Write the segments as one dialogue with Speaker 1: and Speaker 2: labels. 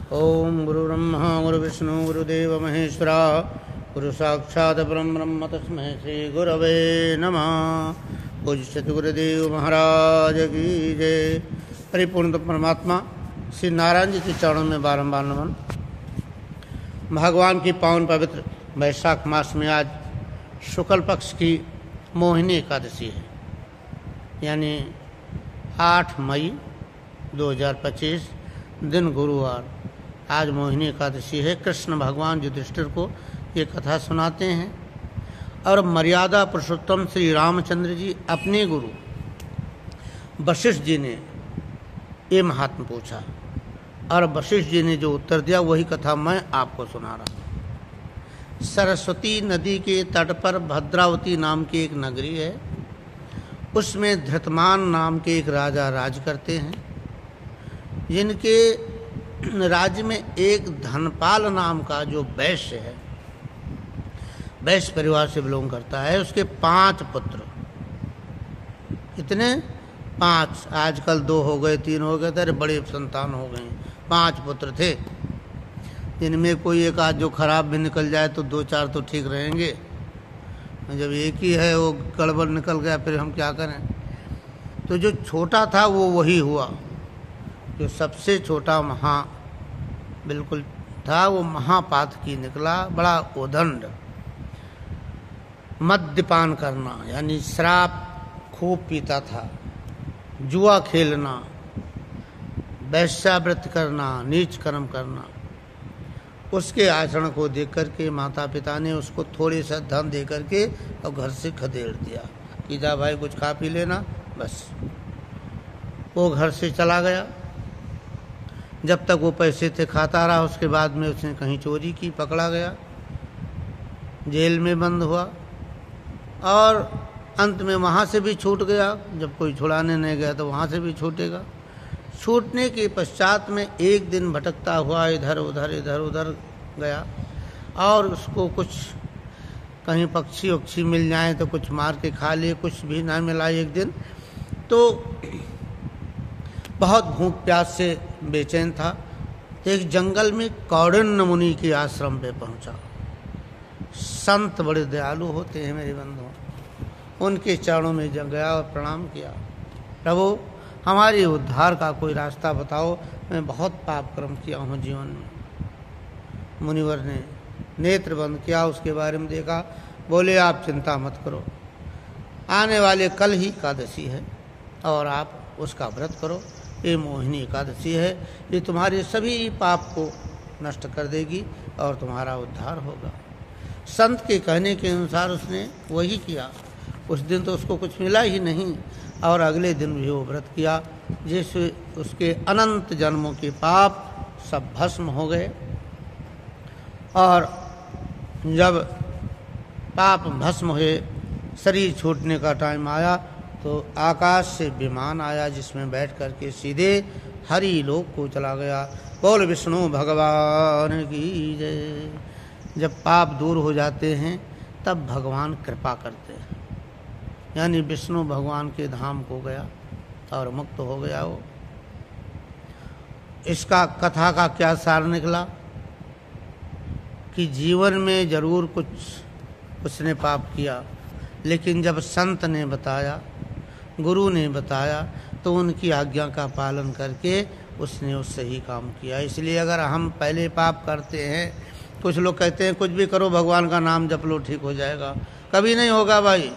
Speaker 1: ओम गुरु ब्रह्मा गुरु विष्णु गुरुदेव महेश्वरा गुरु साक्षात् परम ब्रह्म तस्मै श्री गुरवे नमः। पूज्य सद्गुरुदेव महाराज की जय। परिपूर्ण परमात्मा श्री नारायण जी के चरणों में बारंबार नमन। भगवान की पावन पवित्र वैशाख मास में आज शुक्ल पक्ष की मोहिनी एकादशी है, यानी 8 मई 2025 दिन गुरुवार। आज मोहिनी एकादशी है। कृष्ण भगवान युधिष्ठिर को ये कथा सुनाते हैं और मर्यादा पुरुषोत्तम श्री रामचंद्र जी अपने गुरु वशिष्ठ जी ने ये महात्म पूछा और वशिष्ठ जी ने जो उत्तर दिया वही कथा मैं आपको सुना रहा हूँ। सरस्वती नदी के तट पर भद्रावती नाम की एक नगरी है। उसमें धृतमान नाम के एक राजा राज करते हैं, जिनके राज्य में एक धनपाल नाम का जो वैश्य है, वैश्य परिवार से बिलोंग करता है। उसके 5 पुत्र। कितने? 5। आजकल 2 हो गए, 3 हो गए, तेरे बड़े संतान हो गए। 5 पुत्र थे, जिनमें कोई एक आध जो खराब भी निकल जाए तो 2-4 तो ठीक रहेंगे। जब एक ही है वो गड़बड़ निकल गया, फिर हम क्या करें। तो जो छोटा था वो वही हुआ, जो सबसे छोटा बिल्कुल था वो महापातकी निकला। बड़ा उदंड, मद्यपान करना यानी शराब खूब पीता था, जुआ खेलना, वैश्यावृत्ति करना, नीच कर्म करना। उसके आचरण को देख करके माता पिता ने उसको थोड़े सा धन दे करके और घर से खदेड़ दिया कि जा भाई कुछ खा पी लेना। बस वो घर से चला गया। जब तक वो पैसे थे खाता रहा। उसके बाद में उसने कहीं चोरी की, पकड़ा गया, जेल में बंद हुआ और अंत में वहाँ से भी छूट गया। जब कोई छुड़ाने नहीं गया तो वहाँ से भी छूटेगा। छूटने के पश्चात में एक दिन भटकता हुआ इधर उधर गया और उसको कुछ कहीं पक्षी वक्षी मिल जाए तो कुछ मार के खा लिए, कुछ भी ना मिला। एक दिन तो बहुत भूख प्यास से बेचैन था। एक जंगल में कौंडिन्य मुनि के आश्रम पे पहुंचा। संत बड़े दयालु होते हैं मेरे बंधु। उनके चरणों में गया और प्रणाम किया। प्रभु, हमारे उद्धार का कोई रास्ता बताओ, मैं बहुत पाप कर्म किया हूँ जीवन में। मुनिवर ने नेत्र बंद किया, उसके बारे में देखा, बोले आप चिंता मत करो, आने वाले कल ही एकादशी है और आप उसका व्रत करो। ये मोहिनी एकादशी है, ये तुम्हारे सभी पाप को नष्ट कर देगी और तुम्हारा उद्धार होगा। संत के कहने के अनुसार उसने वही किया। उस दिन तो उसको कुछ मिला ही नहीं और अगले दिन भी वो व्रत किया, जिससे उसके अनंत जन्मों के पाप सब भस्म हो गए। और जब पाप भस्म हुए, शरीर छूटने का टाइम आया तो आकाश से विमान आया, जिसमें बैठ करके सीधे हरि लोक को चला गया। बोल विष्णु भगवान की जय। जब पाप दूर हो जाते हैं तब भगवान कृपा करते हैं, यानी विष्णु भगवान के धाम को गया और मुक्त हो गया वो। इसका कथा का क्या सार निकला कि जीवन में जरूर कुछ उसने पाप किया, लेकिन जब संत ने बताया, गुरु ने बताया, तो उनकी आज्ञा का पालन करके उसने उस सही काम किया। इसलिए अगर हम पहले पाप करते हैं, कुछ लोग कहते हैं कुछ भी करो भगवान का नाम जप लो ठीक हो जाएगा, कभी नहीं होगा भाई।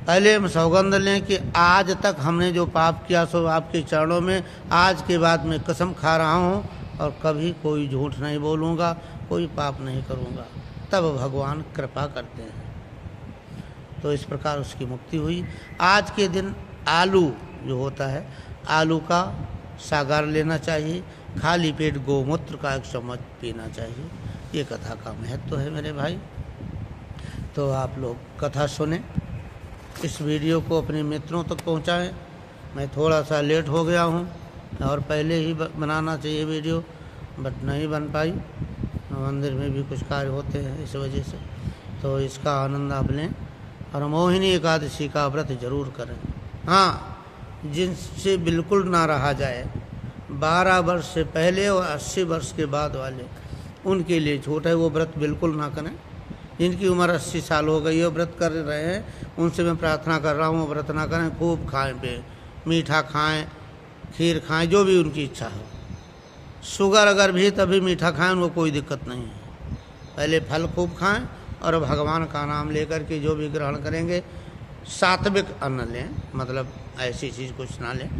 Speaker 1: पहले हम सौगंध लें कि आज तक हमने जो पाप किया सो आपके चरणों में, आज के बाद मैं कसम खा रहा हूँ और कभी कोई झूठ नहीं बोलूँगा, कोई पाप नहीं करूँगा। तब भगवान कृपा करते हैं। तो इस प्रकार उसकी मुक्ति हुई। आज के दिन आलू जो होता है, आलू का सागर लेना चाहिए, खाली पेट गोमूत्र का 1 चम्मच पीना चाहिए। ये कथा का महत्व है मेरे भाई। तो आप लोग कथा सुने, इस वीडियो को अपने मित्रों तक पहुंचाएं। मैं थोड़ा सा लेट हो गया हूं और पहले ही बनाना चाहिए वीडियो, बट नहीं बन पाई। मंदिर में भी कुछ कार्य होते हैं इस वजह से। तो इसका आनंद आप लें और मोहिनी एकादशी का व्रत जरूर करें। हाँ, जिनसे बिल्कुल ना रहा जाए, 12 वर्ष से पहले और 80 वर्ष के बाद वाले उनके लिए छूट है, वो व्रत बिल्कुल ना करें। जिनकी उम्र 80 साल हो गई है, व्रत कर रहे हैं, उनसे मैं प्रार्थना कर रहा हूँ व्रत ना करें, खूब खाएं, पे मीठा खाएं, खीर खाएं, जो भी उनकी इच्छा हो। शुगर अगर भी तभी मीठा खाएं, उनको कोई दिक्कत नहीं है। पहले फल खूब खाएं और भगवान का नाम लेकर के जो भी ग्रहण करेंगे, सात्विक अन्न लें, मतलब ऐसी चीज़ कुछ ना लें,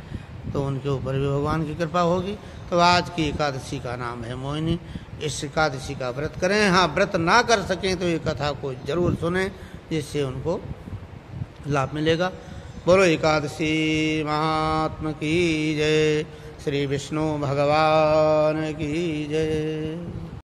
Speaker 1: तो उनके ऊपर भी भगवान की कृपा होगी। तो आज की एकादशी का नाम है मोहिनी। इस एकादशी का व्रत करें। हाँ, व्रत ना कर सकें तो ये कथा को जरूर सुनें, जिससे उनको लाभ मिलेगा। बोलो एकादशी महात्मा की जय, श्री विष्णु भगवान की जय।